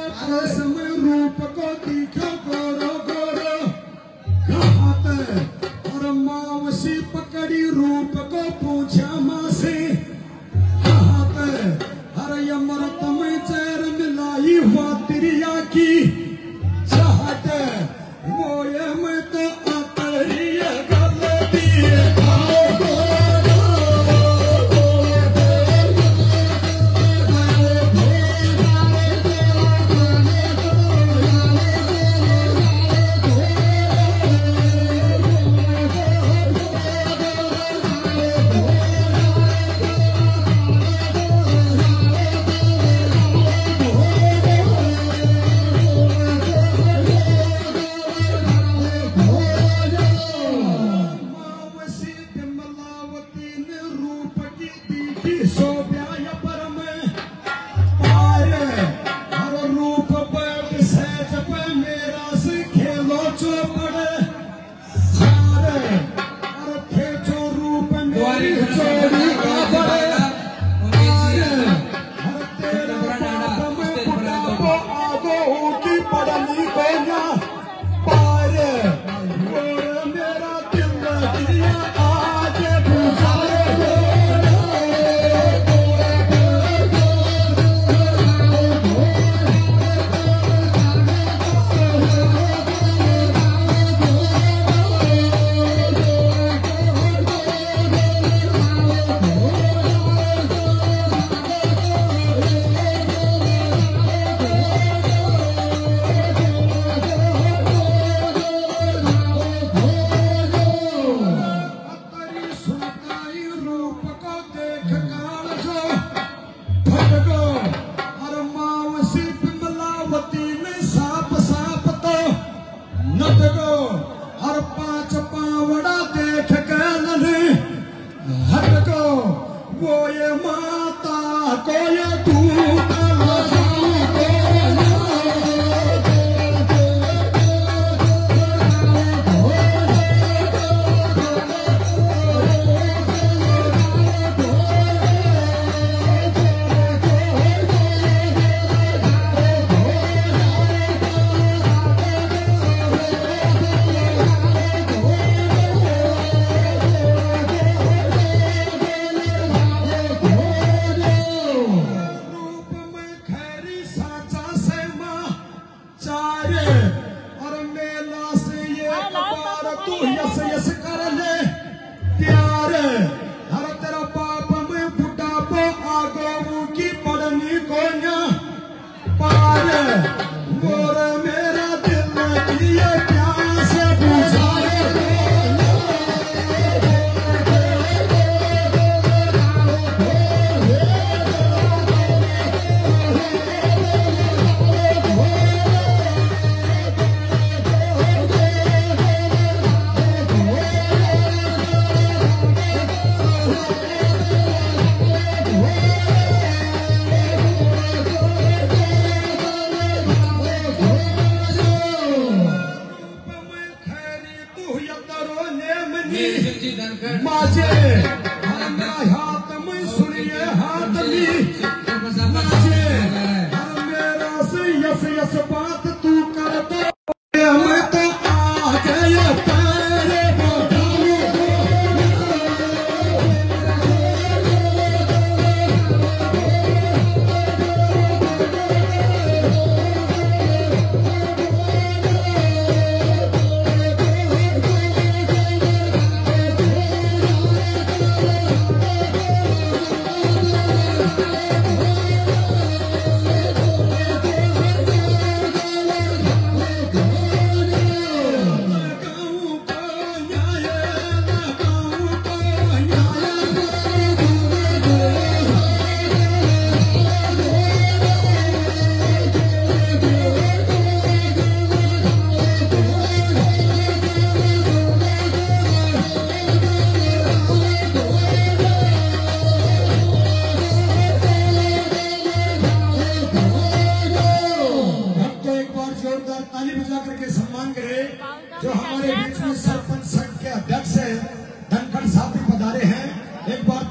पास में रूप को दिखो गोरो गोरो कहते और मावसी पकड़ी रूप को पूछा माँ से कहते हर अमृत में चैर मिलाई हुआ तिरिया की चाहते वो ये मैं तो अतरी गलती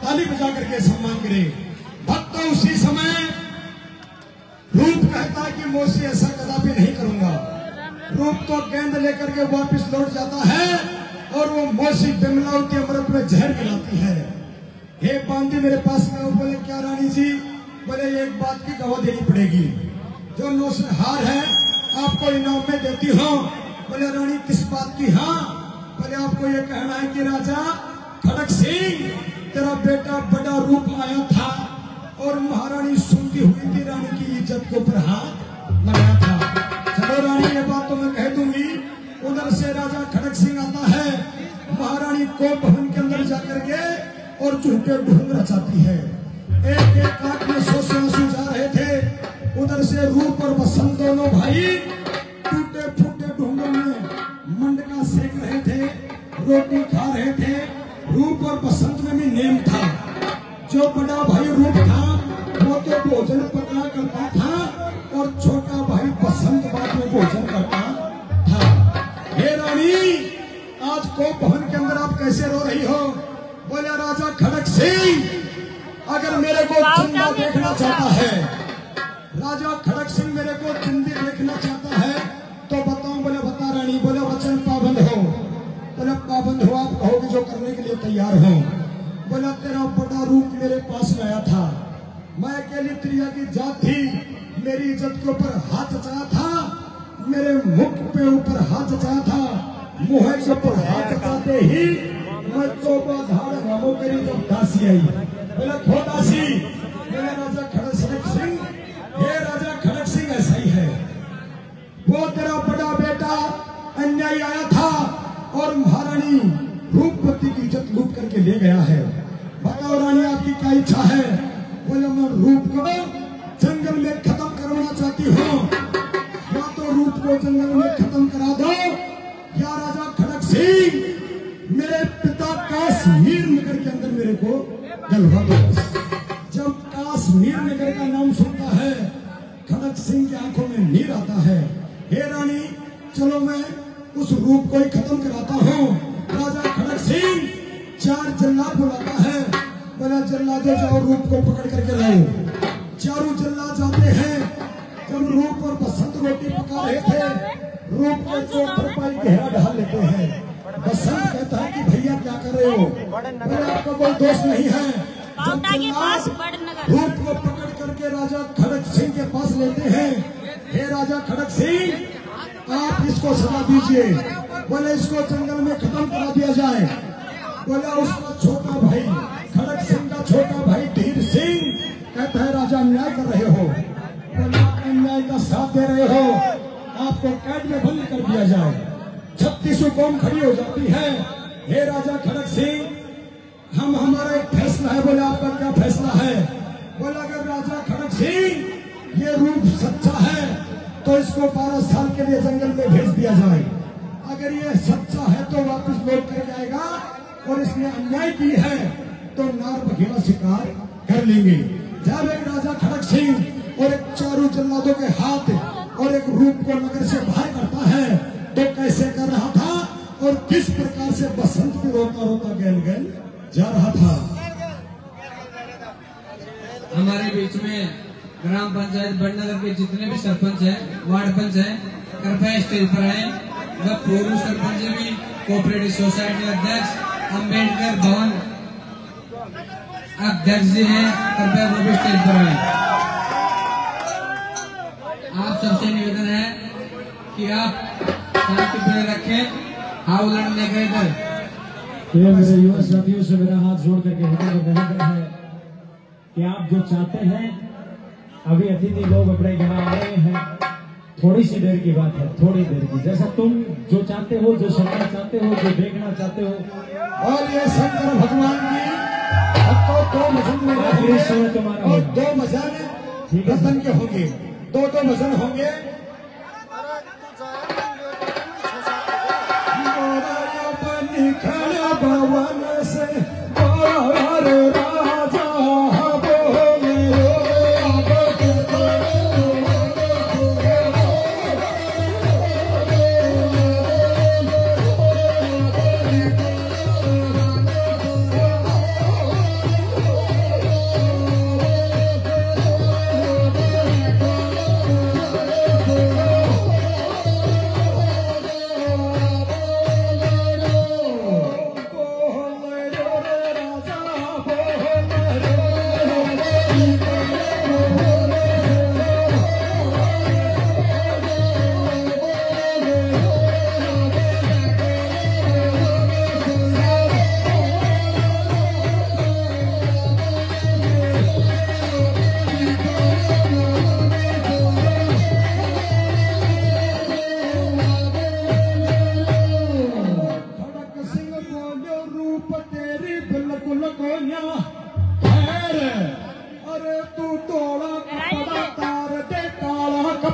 ताली बजा करके सम्मान करें। भक्त उसी समय रूप कहता कि मौसी ऐसा कदापि नहीं करूंगा। रूप तो गेंद लेकर के वापस लौट जाता है और वो मौसी बिमलावती अमृत में जहर मिलाती है। हे बांदी मेरे पास में आओ। बोले क्या रानी जी? बोले एक बात की गवाह देनी पड़ेगी, जो नौशहार है आपको इनाम में देती हूँ। बोले रानी किस बात की? हाँ। बोले आपको ये कहना है कि राजा खड़क सिंह तेरा बेटा बड़ा रूप आया था और महारानी सुनती हुई थी रानी की इज्जत के ऊपर हाथ लगाया था। चलो रानी ये बात तो मैं कह दूंगी। उधर से राजा खड़क सिंह आता है, महारानी को भवन के अंदर जाकर के और झूठे ढूंढ रचाती है। एक एक आंख में सौ आंसू जा रहे थे। उधर से रूप और बसंत दोनों भाई टूटे फूटे ढूंढों में मंडका सेक रहे थे, रोटी खा रहे थे। रूप और बसंत में भी नेम था। जो बड़ा भाई रूप था वो तो भोजन पकड़ा करता था और छोटा भाई बसंत बाद में भोजन करता था। हे रानी आज को भवन के अंदर आप कैसे रो रही हो? बोले राजा खड़क सिंह अगर मेरे को जिंदा देखना चाहता है, राजा खड़क सिंह मेरे को जिंदी देखना चाहता है तो बताओ। बोले बता रानी। बोले वचन पाबंद हो। बोले पाबंद हो, आप कहोगे जो करने के लिए तैयार हो। बोला तेरा बड़ा रूप मेरे पास में आया था, मैं अकेली त्रिया की जात थी, मेरी इज्जत के ऊपर हाथ जचाया था, मेरे मुख पे ऊपर हाथ जचाया था, मुँह के ऊपर हाथ जचाते ही मैं चौबा धाड़ गामो करी जब दासी आई। बोला खो दासी। मेरा राजा खड़क सिंह, हे राजा खड़क सिंह ऐसा ही है, वो तेरा बड़ा बेटा अन्यायी आया था और महारानी रूपवती की इज्जत लूट करके ले गया है। बताओ रानी आपकी क्या इच्छा है? बोले मैं रूप को जंगल में खत्म करवाना चाहती हूँ, या तो रूप को जंगल में खत्म करा दो या राजा खड़क सिंह मेरे पिता काश्मीर नगर के अंदर मेरे को डलवा दो। जब काश्मीर नगर का नाम सुनता है खड़क सिंह की आंखों में नीर आता है। हे रानी चलो मैं उस रूप को ही खत्म कराता हूँ। राजा खड़क सिंह 4 जल्लाद बुलाता है। बोला जल्लादों जाओ रूप को पकड़ करके लाओ। चारों जल्लाद जाते हैं। जब रूप और बसंत रोटी पका रहे थे, रूप के चौपर पाई गहरा ढाल लेते हैं। बसंत कहता है कि भैया क्या कर रहे हो? बोले आपका कोई दोस्त नहीं है। जब जल्लाद रूप को पकड़ करके राजा खड़क सिंह के पास लेते हैं, हे राजा खड़क सिंह आप इसको सजा दीजिए। बोले इसको जंगल में खत्म करा दिया जाए। बोला उसका छोटा भाई खड़क सिंह का छोटा भाई धीर सिंह कहता है राजा अन्याय कर रहे हो। बोला अन्याय का साथ दे रहे हो, आपको कैद में बंद कर दिया जाए। 36 कौम खड़ी हो जाती है। हे राजा खड़क सिंह हमारा एक फैसला है। बोले आपका क्या फैसला है? बोला अगर राजा खड़क सिंह ये रूप सच्चा है तो इसको 12 साल के लिए जंगल में भेज दिया जाए। अगर ये सच्चा है तो वापस लौट कर जाएगा और इसने अन्याय की है तो नार बघेरा शिकार कर लेंगे। जब एक राजा खड़क सिंह और एक चारों जल्लादों के हाथ और एक रूप को नगर से बाहर करता है तो कैसे कर रहा था और किस प्रकार से बसंत को रोता रोता गैल गैल जा रहा था। हमारे बीच में ग्राम पंचायत बड़नगर के जितने भी सरपंच हैं, वार्ड पंच हैं, कृपया स्टेज पर आए। वह पूर्व सरपंच भी कोऑपरेटिव सोसाइटी अध्यक्ष अम्बेडकर भवन अध्यक्ष जी हैं, कृपया वो भी स्टेज पर आए। आप सबसे निवेदन है कि आप शांति बने रखें। हाउ लड़ने गए इधर मेरे युवा साथियों से मेरा हाथ जोड़ करके निवेदन है कि आप जो चाहते हैं, अभी अतिथि लोग अपने यहाँ आ रहे हैं, थोड़ी सी देर की बात है, थोड़ी देर की, जैसा तुम जो चाहते हो, जो सुनना चाहते हो, जो देखना चाहते हो। और ये शंकर भगवान की तो 2 भजन में तुम्हारा और 2 भजन रतन के होंगे, 2 भजन होंगे। भवन से राजा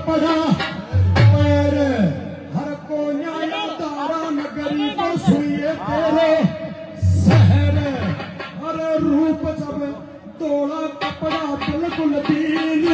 पड़ा पैर हर को न्याय तारा नगरी को सुनिए तेरे शहर हर रूप जब तोड़ा कपड़ा बिल्कुल दीन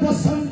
बसंत